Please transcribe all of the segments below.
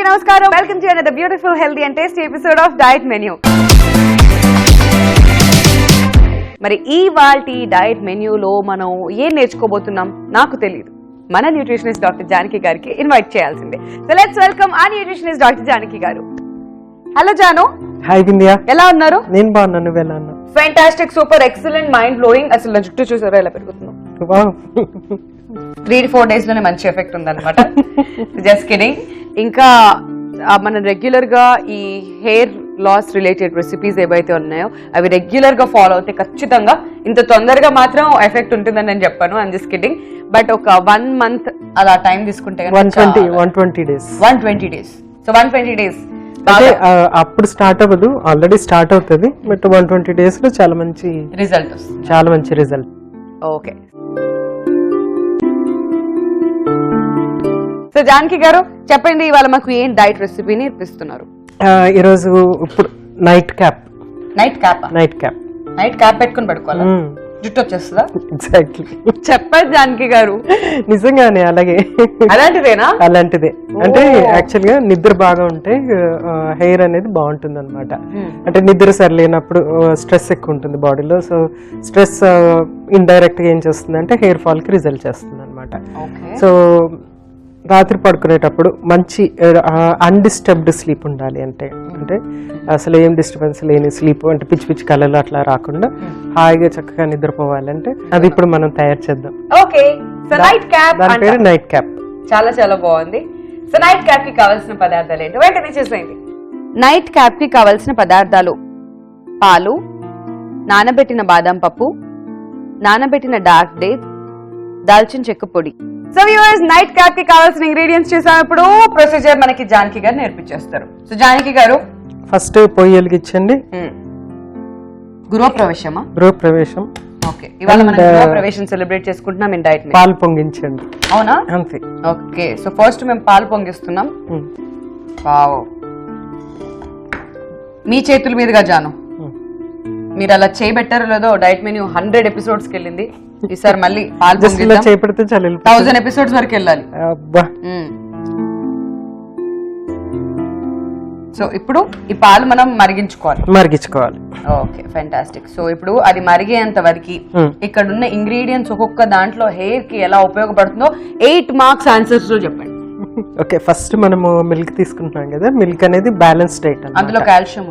అందరికీ నమస్కారం. Welcome to another beautiful, healthy and tasty episode of Diet Menu. మరి ఇవాల్టి డయట్ మెన్యూలో మనం ఏం నేర్చుకోబోతున్నాం నాకు తెలియదు. మన న్యూట్రిషనిస్ట్ డాక్టర్ జానకి గారికి ఇన్వైట్ చేయాల్సిందే. సో లెట్స్ వెల్కమ్ ఆ న్యూట్రిషనిస్ట్ డాక్టర్ జానకి గారు. హలో జాను. హాయ్ వింధ్య. ఎలా ఉన్నారు? నేను బాగున్నాను, నువ్వు ఎలా ఉన్నావు? Fantastic, super, excellent, mind blowing. అసలు నా జుట్టు చూసారా ఎలా పెరుగుతున్నావు? 3-4 days లోనే మంచి ఎఫెక్ట్ ఉందన్నమాట. Just kidding. ఇంకా మనం రెగ్యులర్ గా ఈ హెయిర్ లాస్ రిలేటెడ్ రెసిపీస్ ఏవైతే ఉన్నాయో అవి రెగ్యులర్ గా ఫాలో అవుతే ఖచ్చితంగా ఇంత తొందరగా మాత్రం ఎఫెక్ట్ ఉంటుందని నేను చెప్పాను. I'm just kidding. బట్ ఒక 1 month అలా టైం తీసుకుంటే 120 days. 120 days. సో 120 days అప్పుడు స్టార్ట్ అవ్వదు, ఆల్రెడీ స్టార్ట్ అవుతుంది. బట్ 120 days లో చాలా మంచి రిజల్ట్. ఓకే. సో జానకి గారు చెప్పండి, ఇవాళ మాకు ఏం డైట్ రెసిపీ నేర్పిస్తున్నారు? ఈరోజు ఇప్పుడు నైట్ క్యాప్ పెట్టుకుని పడుకోవాలా? జుట్టు వచ్చేస్తుందా? ఎగ్జాక్ట్లీ. చెప్పండి జానకి గారు. నిజంగానే అలాంటిదేనా? అలాంటిదే. అంటే యాక్చువల్ గా నిద్ర బాగా ఉంటే హెయిర్ అనేది బాగుంటుంది అనమాట. అంటే నిద్ర సరిలేనప్పుడు స్ట్రెస్ ఎక్కువ ఉంటుంది బాడీలో. సో స్ట్రెస్ ఇండైరెక్ట్ గా ఏం చేస్తుంది అంటే హెయిర్ ఫాల్ కి రిజల్ట్ చేస్తుంది అనమాట. సో రాత్రి పడుకునేటప్పుడు మంచి అన్డిస్టర్బ్డ్ స్లీప్ ఉండాలి. అంటే అసలు ఏం డిస్టర్బెన్స్ లేని స్లీప్, అంటే పిచ్చి పిచ్చి కళలు అట్లా రాకుండా హాయిగా చక్కగా నిద్రపోవాలంటే అది ఇప్పుడు మనం తయారు చేద్దాం. ఓకే. సో నైట్ క్యాప్, దాని పేరు నైట్ క్యాప్. చాలా చాలా బాగుంది. సో నైట్ క్యాప్ కి కావాల్సిన పదార్థాలు ఏంటి వెంటనే చేసేయండి. నైట్ క్యాప్ కి కావాల్సిన పదార్థాలు: పాలు, నానబెట్టిన బాదం పప్పు, నానబెట్టిన డార్క్ డేట్స్, దాల్చిన చెక్క పొడి. సో వ్యూవర్స్, నైట్ క్యాప్ కి కావాల్సిన ఇంగ్రీడియంట్స్ చూసాం. ఇప్పుడు ప్రొసీజర్ మనకి జానకి గారు నేర్పించేస్తారు. సో జానకి గారు ఫస్ట్ పొయ్యి వెలిగించండి. గృహప్రవేశం. ఓకే. ఇవాళ మనం గృహప్రవేశం సెలబ్రేట్ చేసుకుంటున్నాం ఇన్ డైట్. పాలు పొంగించండి. అవునా? అంతే. ఓకే. సో ఫస్ట్ మేము పాలు పొంగిస్తున్నాం. వావ్. మీ చేతుల మీదుగా జాను. మీరు అలా చేయబెట్టారో లేదో డైట్ మెన్యూ 100 episodes కి వెళ్ళింది. ఈసారి మళ్ళీ పాలు పొంగిద్దాం. 1000 episodes వరకు వెళ్ళాలి. సో ఇప్పుడు ఈ పాలు మనం మరిగించుకోవాలి. Okay, fantastic. సో ఇప్పుడు అది మరిగేంత వరకు ఇక్కడ ఉన్న ఇంగ్రీడియంట్స్ ఒక్కొక్క దాంట్లో హెయిర్ కి ఎలా ఉపయోగపడుతుందో 8 marks ఆన్సర్స్ లో చెప్పండి. ఓకే. ఫస్ట్ మనము మిల్క్ తీసుకుంటున్నాం కదా, మిల్క్ అనేది బ్యాలెన్స్ డైట్. అందులో కాల్షియం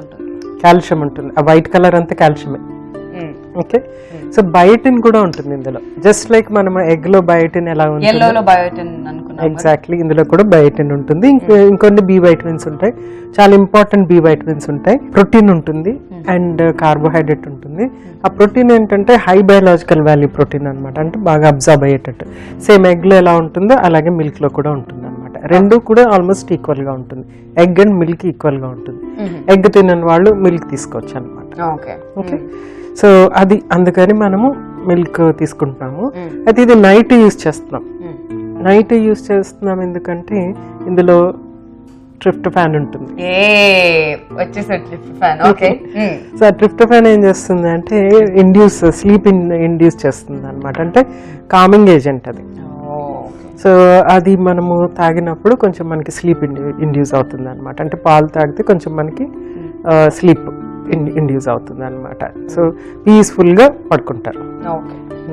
ఉంటుంది. ఆ వైట్ కలర్ అంతా కాల్షియమే. ఓకే. సో బయోటిన్ కూడా ఉంటుంది ఇందులో. జస్ట్ లైక్ మనం ఎగ్ లో బయోటిన్ ఎలా ఉంటుంది, ఎగ్జాక్ట్లీ ఇందులో కూడా బయోటిన్ ఉంటుంది. ఇంకొన్ని బి వైటమిన్స్ ఉంటాయి, చాలా ఇంపార్టెంట్ బి వైటమిన్స్ ఉంటాయి. ప్రోటీన్ ఉంటుంది అండ్ కార్బోహైడ్రేట్ ఉంటుంది. ఆ ప్రోటీన్ ఏంటంటే హై బయాలజికల్ వాల్యూ ప్రోటీన్ అనమాట. అంటే బాగా అబ్జర్వ్ అయ్యేటట్టు సేమ్ ఎగ్ లో ఎలా ఉంటుందో అలాగే మిల్క్ లో కూడా ఉంటుంది అనమాట. రెండు కూడా ఆల్మోస్ట్ ఈక్వల్ గా ఉంటుంది. ఎగ్ అండ్ మిల్క్ ఈక్వల్ గా ఉంటుంది. ఎగ్ తినని వాళ్ళు మిల్క్ తీసుకోవచ్చు అనమాట. ఓకే. సో అది అందుకని మనము మిల్క్ తీసుకుంటున్నాము. అయితే ఇది నైట్ యూజ్ చేస్తున్నాం ఎందుకంటే ఇందులో ట్రిప్టోఫాన్ ఉంటుంది. సో ఆ ట్రిప్టోఫాన్ ఏం చేస్తుంది అంటే స్లీప్ ఇండ్యూస్ చేస్తుంది అనమాట. అంటే కామింగ్ ఏజెంట్ అది. సో అది మనము తాగినప్పుడు కొంచెం మనకి స్లీప్ ఇండ్యూస్ అవుతుంది అనమాట. అంటే పాలు తాగితే కొంచెం మనకి స్లీప్ ఇండ్యూస్ అవుతుంది అనమాట. సో పీస్ఫుల్ గా పడుకుంటారు.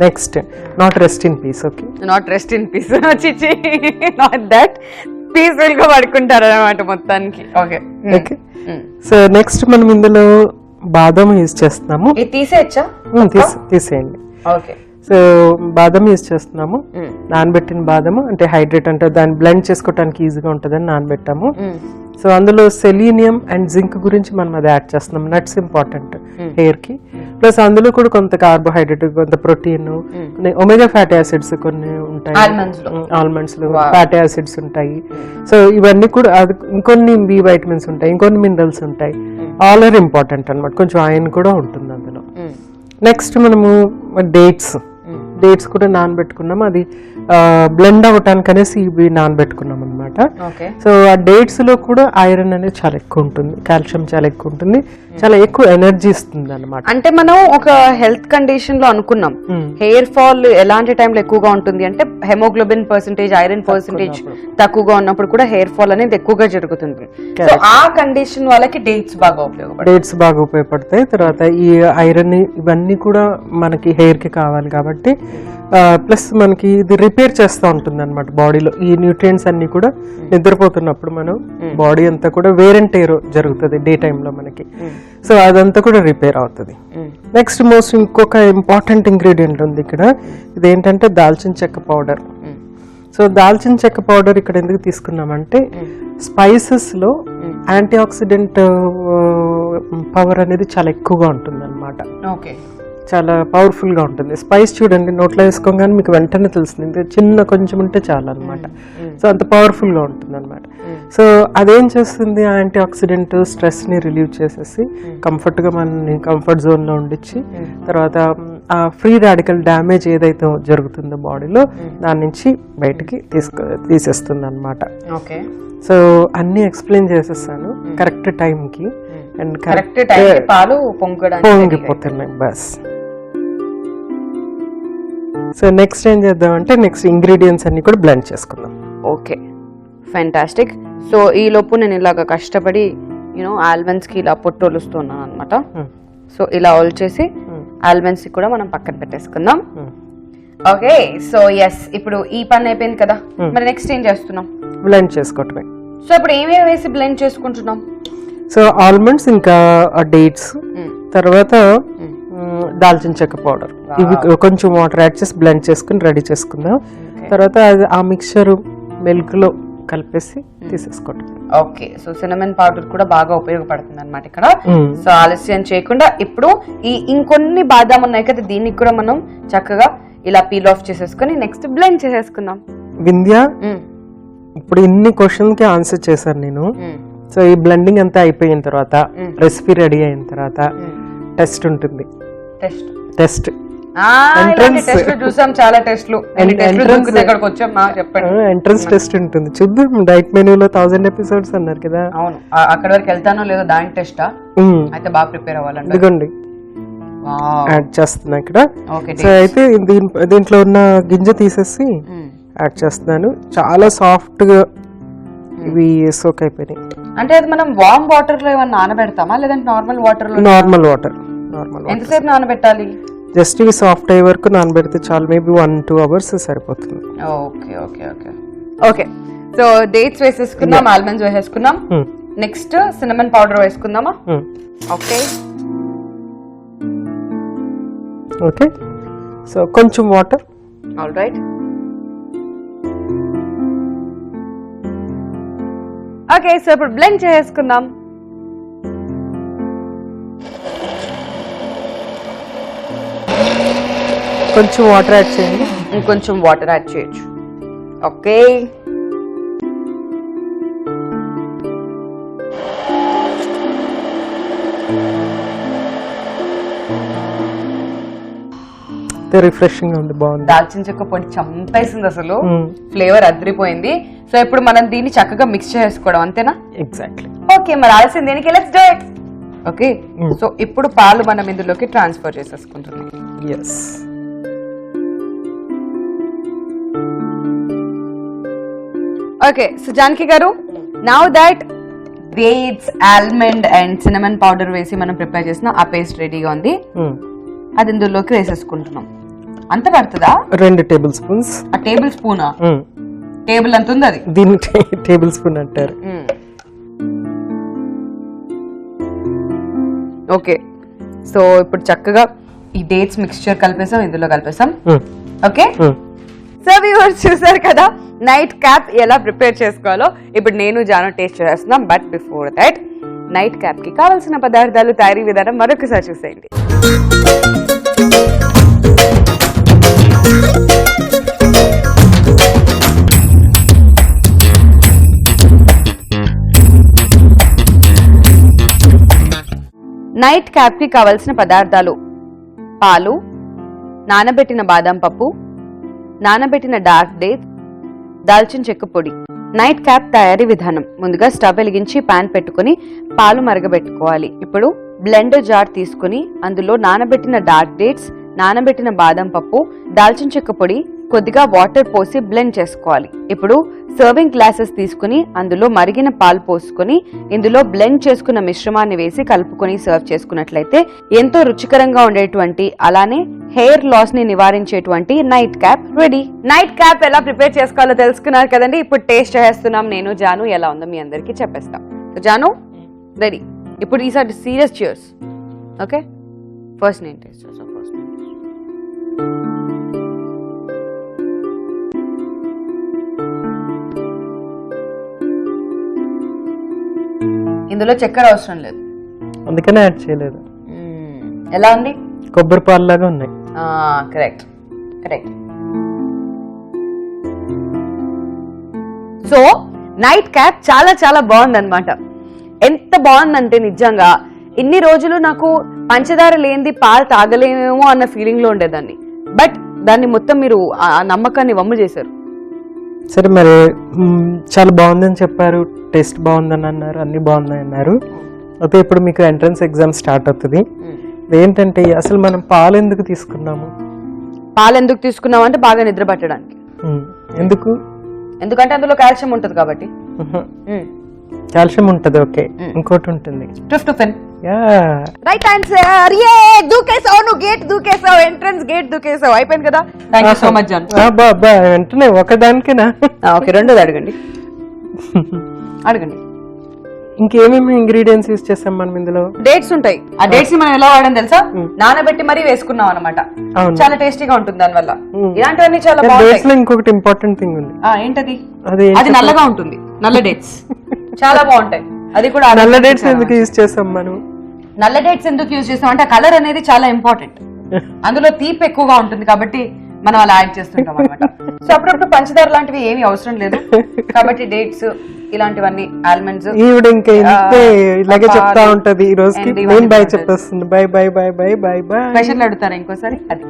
Next not rest in peace. Okay, not rest in peace, not that, peaceful గా పడుకుంటారు అనమాట మొత్తానికి. ఓకే. సో నెక్స్ట్ మనం ఇందులో బాదం యూజ్ చేస్తున్నాము. తీసేయచ్చా? తీసేయండి. ఓకే. సో బాదం యూజ్ చేస్తున్నాము. నానబెట్టిన బాదము అంటే హైడ్రేట్, అంటే దాన్ని బ్లెండ్ చేసుకోవడానికి ఈజీగా ఉంటుందని నానబెట్టాము. సో అందులో సెలీనియం అండ్ జింక్ గురించి మనం అది యాడ్ చేస్తున్నాం. నట్స్ ఇంపార్టెంట్ హెయిర్ కి. ప్లస్ అందులో కూడా కొంత కార్బోహైడ్రేట్, కొంత ప్రోటీన్, ఒమేగా ఫ్యాటీ యాసిడ్స్ కొన్ని ఉంటాయి. ఆల్మండ్స్ లో ఫ్యాటీ యాసిడ్స్ ఉంటాయి. సో ఇవన్నీ కూడా ఇంకొన్ని బి వైటమిన్స్ ఉంటాయి, ఇంకొన్ని మినరల్స్ ఉంటాయి. ఆల్ ఆర్ ఇంపార్టెంట్ అనమాట. కొంచెం ఐరన్ కూడా ఉంటుంది అందులో. నెక్స్ట్ మనము డేట్స్ కూడా నానబెట్టుకున్నాము. అది బ్లెండ్ అవ్వటానికి అనేసి ఇవి నానబెట్టుకున్నాం అనమాట. ఓకే. సో ఆ డేట్స్ లో కూడా ఐరన్ అనేది చాలా ఎక్కువ ఉంటుంది, కాల్షియం చాలా ఎక్కువ ఉంటుంది, చాలా ఎక్కువ ఎనర్జీ ఇస్తుంది అనమాట. అంటే మనం ఒక హెల్త్ కండిషన్ లో అనుకున్నాం హెయిర్ ఫాల్ ఎలాంటి టైంలో ఎక్కువగా ఉంటుంది అంటే హెమోగ్లోబిన్ పర్సెంటేజ్, ఐరన్ పర్సెంటేజ్ తక్కువగా ఉన్నప్పుడు కూడా హెయిర్ ఫాల్ అనేది ఎక్కువగా జరుగుతుంది. సో ఆ కండిషన్ వాళ్ళకి డేట్స్ బాగా ఉపయోగపడతాయి. తర్వాత ఈ ఐరన్ ఇవన్నీ కూడా మనకి హెయిర్ కి కావాలి కాబట్టి, ప్లస్ మనకి ఇది రిపేర్ చేస్తూ ఉంటుంది అనమాట బాడీలో. ఈ న్యూట్రియంట్స్ అన్ని కూడా నిద్రపోతున్నప్పుడు మనం బాడీ అంతా కూడా వేర్ అండ్ టేర్ జరుగుతుంది డే టైంలో మనకి. సో అదంతా కూడా రిపేర్ అవుతుంది. నెక్స్ట్ మోస్ట్ ఇంకొక ఇంపార్టెంట్ ఇంగ్రీడియంట్ ఉంది ఇక్కడ, ఇదేంటంటే దాల్చిన చెక్క పౌడర్. సో దాల్చిన చెక్క పౌడర్ ఇక్కడ ఎందుకు తీసుకున్నామంటే స్పైసెస్ లో యాంటీ ఆక్సిడెంట్ పవర్ అనేది చాలా ఎక్కువగా ఉంటుంది అనమాట. చాలా పవర్ఫుల్ గా ఉంటుంది. స్పైస్ చూడండి, నోట్లో వేసుకోగానే మీకు వెంటనే తెలుస్తుంది, చిన్న కొంచెం ఉంటే చాలా అనమాట. సో అంత పవర్ఫుల్ గా ఉంటుంది అనమాట. సో అదేం చేస్తుంది, యాంటీ ఆక్సిడెంట్ స్ట్రెస్ ని రిలీవ్ చేసేసి కంఫర్ట్ గా మనని కంఫర్ట్ జోన్ లో ఉండిచ్చి, తర్వాత ఆ ఫ్రీ రాడికల్ డ్యామేజ్ ఏదైతే జరుగుతుందో బాడీలో దాని నుంచి బయటికి తీసేస్తుంది అనమాట. సో అన్ని ఎక్స్ప్లెయిన్ చేసేస్తాను కరెక్ట్ టైం కి, అండ్ కరెక్ట్ పాలు పొంగిపోతున్నాయి బస్. సో నెక్స్ట్ ఏం చేద్దామంటే నెక్స్ట్ ఇంగ్రీడియంట్స్ అన్ని కూడా బ్లెండ్ చేసుకుందాం. Okay, fantastic. సో ఈ లోపు నేను ఇలాగ కష్టపడి ఆల్మండ్స్ కి ఇలా పొట్టోలుస్తున్నాను అనమాట. సో ఇలా ఒలిచేసి ఆల్మండ్స్ కి కూడా మనం పక్కన పెట్టేసుకుందాం. ఓకే, సో ఎస్, ఇప్పుడు ఈ పని అయిపోయింది కదా, మరి నెక్స్ట్ ఏం చేస్తున్నాం? బ్లెండ్ చేసుకోవటమే. సో ఇప్పుడు ఏమేమి వేసి బ్లెండ్ చేసుకుంటున్నాం? సో ఆల్మండ్స్, ఇంకా డేట్స్, తర్వాత దాల్చిన చెక్క పౌడర్, ఇవి కొంచెం వాటర్ యాడ్ చేసి బ్లెండ్ చేసుకుని రెడీ చేసుకుందాం. తర్వాత ఆ మిక్చర్ మిల్క్ లో కలిపేసి తీసేసుకోవటం. ఓకే, సో సినమన్ పౌడర్ కూడా బాగా ఉపయోగపడుతుంది అనమాట ఇక్కడ. సో ఆలస్యం చేయకుండా ఇప్పుడు ఈ ఇంకొన్ని బాదాం ఉన్నాయి కదా, దీనికి కూడా మనం చక్కగా ఇలా పీల్ ఆఫ్ చేసేసుకుని నెక్స్ట్ బ్లెండ్ చేసేసుకుందాం. వింధ్య, ఇప్పుడు ఇన్ని క్వశ్చన్ కి ఆన్సర్ చేశాను నేను. సో ఈ బ్లెండింగ్ అంతా అయిపోయిన తర్వాత, రెసిపీ రెడీ అయిన తర్వాత టెస్ట్ ఉంటుంది. టెస్ట్ చూసాం, చాలా టెస్ట్లు. ఎంట్రన్స్ టెస్ట్ ఉంటుంది, చూద్దాం. డైట్ మెనూలో 1000 ఎపిసోడ్స్ అన్నారు కదా. అవును, అక్కడ వరకు వెళ్తానో లేదో దాని టెస్టా? అయితే బాగా ప్రిపేర్ అవ్వాలండి. ఇదిగోండి యాడ్ చేస్తున్నా ఇక్కడ. సో అయితే దీంట్లో ఉన్న గింజ తీసేసి యాడ్ చేస్తున్నాను. చాలా సాఫ్ట్ గా ఇవి సోక్ అయిపోయినాయి. అంటే అది మనం వార్మ్ వాటర్ లో ఏమన్నా నానబెడతామా, లేదంటే నార్మల్ వాటర్ లో? Normal water. ఎంతసేపు నానబెట్టాలి? జస్ట్ ఇవి సాఫ్ట్ అయ్యే వరకు నానబెడితే చాలు, మేబీ 1-2 hours సరిపోతుంది. Okay okay okay okay. So dates వేసేసుకున్నాం, ఆల్మండ్స్ వేసేసుకున్నాం. నెక్స్ట్ సినమన్ పౌడర్ వేసుకుందామా? Okay okay. సో కొంచెం water. All right. Okay, so ఇప్పుడు బ్లెండ్ చేసుకుందాం. కొంచెం వాటర్ యాడ్ చేయండి. ఇంకొంచెం వాటర్ యాడ్ చేయొచ్చు. ఓకే, రిఫ్రెషింగ్ ఉంది, బాగుంది. దాల్చిన చెక్క పొడి చంపేసింది అసలు, ఫ్లేవర్ అదిరిపోయింది. సో ఇప్పుడు మనం దీన్ని చక్కగా మిక్స్ చేసుకోవడం, అంతేనా? ఎగ్జాక్ట్లీ. ఓకే, మరి ఆలస్యం దేనికి, let's do it. Okay, so ఇప్పుడు పాలు మనం ఇందులోకి ట్రాన్స్ఫర్ చేసేసుకుంటున్నాం. Yes. Okay, so Janaki garu, now that dates, almond and cinnamon powder వేసి మనం ప్రిపేర్ చేసిన ఆ పేస్ట్ రెడీగా ఉంది. అది ఇందులోకి వేసేసుకుంటున్నాం. అంత పడుతుందా? 2 tablespoons స్పూన్స్. ఆ టేబుల్ స్పూనా? టేబుల్ అంత ఉంది అది, దీన్ని టేబుల్ స్పూన్ అంటారు. ఓకే, సో ఇప్పుడు చక్కగా ఈ డేట్స్ మిక్స్చర్ కలిపేసాం, ఇందులో కలిపేసాం. ఓకే, సో వ్యూవర్స్ చూసారు కదా నైట్ క్యాప్ ఎలా ప్రిపేర్ చేసుకోవాలో. ఇప్పుడు నేను జాను టేస్ట్ చేస్తున్నాం. But before that, night cap కి కావాల్సిన పదార్థాలు, తయారీ విధానం మరొకసారి చూసేయండి. నైట్ క్యాప్ కి కావలసిన పదార్థాలు: పాలు, నానబెట్టిన బాదం పప్పు, నానబెట్టిన డార్క్ డేట్స్, దాల్చిన చెక్క పొడి. నైట్ క్యాప్ తయారీ విధానం. ముందుగా స్టవ్ వెలిగించి పాన్ పెట్టుకుని పాలు మరగబెట్టుకోవాలి. ఇప్పుడు బ్లెండర్ జార్ తీసుకుని అందులో నానబెట్టిన డార్క్ డేట్స్, నానబెట్టిన బాదం పప్పు, దాల్చిన చెక్క పొడి, కొద్దిగా వాటర్ పోసి బ్లెండ్ చేసుకోవాలి. ఇప్పుడు సర్వింగ్ గ్లాసెస్ తీసుకుని అందులో మరిగిన పాలు పోసుకొని ఇందులో బ్లెండ్ చేసుకున్న మిశ్రమాన్ని వేసి కలుపుకొని సర్వ్ చేసుకున్నట్లయితే ఎంతో రుచికరంగా ఉండేటువంటి అలానే హెయిర్ లాస్ ని నివారించేటువంటి night cap ready. Night cap ఎలా ప్రిపేర్ చేసుకోవాలో తెలుసుకున్నారు కదండి. ఇప్పుడు టేస్ట్ చేస్తున్నాం. నేను జాను ఎలా ఉందో మీ అందరికి చెప్పేస్తాం. జాను రెడీ. ఇప్పుడు ఈసారి సీరియస్ చియర్స్. ఓకే, ఫస్ట్ నేను టేస్ట్ చేస్తాను. ఇందులో చక్కెర అవసరం లేదు, అందుకనే యాడ్ చేయలేదు. ఎలా ఉంది? కొబ్బరి పాలు లాగా ఉన్నాయి. Correct correct. So night cap చాలా చాలా బాగుంది అనమాట. ఎంత బాగుందంటే నిజంగా ఇన్ని రోజులు నాకు పంచదార లేనిది పాలు తాగలేమేమో అన్న ఫీలింగ్ లో ఉండేదాన్ని. బట్ దాన్ని మొత్తం మీరు ఆ నమ్మకాన్ని వమ్ము చేశారు. సరే, మరి చాలా బాగుందని చెప్పారు, టేస్ట్ బాగుందని అన్నారు, అన్ని బాగున్నాయి అన్నారు. అయితే ఇప్పుడు మీకు ఎంట్రన్స్ ఎగ్జామ్ స్టార్ట్ అవుతుంది. ఏంటంటే అసలు మనం పాలు ఎందుకు తీసుకున్నాము? పాలు ఎందుకు తీసుకున్నాం అంటే బాగా నిద్ర పట్టడానికి. ఎందుకు? ఎందుకంటే అందులో కాల్షియం ఉంటుంది కాబట్టి. కాల్షియం ఉంటది, ఓకే. ఇంకోటి ఉంటుంది, ట్రిప్టోఫాన్. Right answer. ఏ దూకేసావు నువ్వు, గేట్ దూకేసావు, ఎంట్రన్స్ గేట్ దూకేసావు. అయిపోయింది కదా. థాంక్యూ సో మచ్ జాన్. వెంటనే ఒకదానికేనా? ఓకే, రెండోది అడగండి. అడగండి. ఇంకేమేమి ఇంగ్రీడియంట్స్ యూస్ చేస్తాం మనం ఇందులో? డేట్స్ ఉంటాయి. ఆ డేట్స్ మనం ఎలా వాడడం తెలుసా? నానబెట్టి మరీ వేసుకున్నాం అనమాట. చాలా టేస్టీగా ఉంటుంది దాని వల్ల. ఇలాంటివన్నీ చాలా బాగుంటాయి. ఇంకొకటి ఇంపార్టెంట్ థింగ్ ఉంది. ఏంటది? అది నల్లగా ఉంటుంది. నల్ల డేట్స్ చాలా బాగుంటాయి. అది కూడా నల్ల డేట్స్ ఎందుకు యూస్ చేస్తాం మనం? నల్ల డేట్స్ ఎందుకు యూజ్ చేస్తాం అంటే కలర్ అనేది చాలా ఇంపార్టెంట్. అందులో తీపి ఎక్కువగా ఉంటుంది కాబట్టి మనం అలా యాడ్ చేస్తుంటాం అనమాట. సో అప్పుడప్పుడు పంచదార లాంటివి ఏమీ అవసరం లేదు కాబట్టి డేట్స్ ఇలాంటివన్నీ, ఆల్మండ్స్. ఈవిడ ఇంకా ఇలాగే చెప్తా ఉంటది. ఈ రోజుకి నేను బై చెప్పేస్తుంది. By by by by by by. Special అడుగుతారా ఇంకోసారి? అది